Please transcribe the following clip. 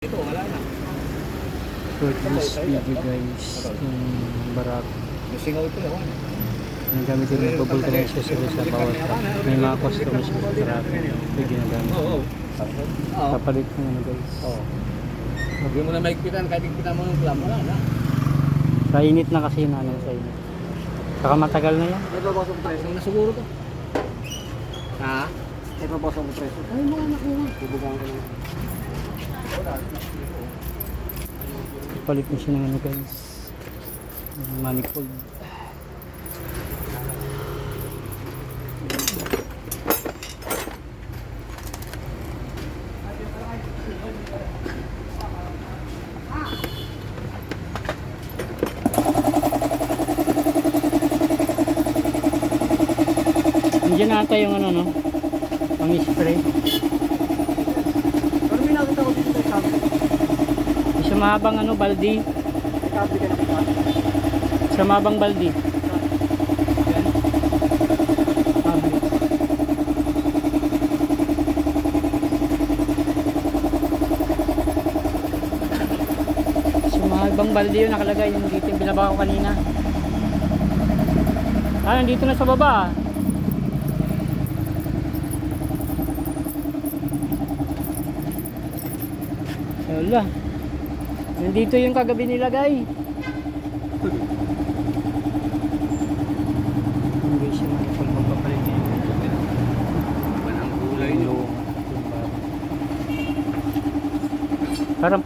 Ito, wala na. For this video guys, yung barak Nasingaw ito yun. ang gamit yung nagpapultanize siya sa bawat may mga customers sa barak yung ginagamit. Oo. Kapalit ng ano guys. Oo. Huwag mo na maigpitan, kahit igpitan mo ng klam, wala na. Sa init na kasi na ano sa init. Saka matagal na yan. May babasok ang presyo. Nasuguro to. Ha? May babasok ang presyo. Ay, mga anak mo. Bubugang ko na. Kapalit na siya ng ano guys. Yung manifold. Nandiyan ata yung ano no, ang spray. Pero may nakita ko dito sa sabi. Sa mahabang ano, baldi. May kapi ka na kita. Sa mahabang baldi. Yan. Sabi. Sa mahabang baldi yun nakalagay yung dito yung binaba ko kanina. Ah, nandito na sa baba. Wala. Nandito yung kagabi nilagay. Hindi siya kung magpapalit niya yung ito. Iba ng kulay nyo. Parang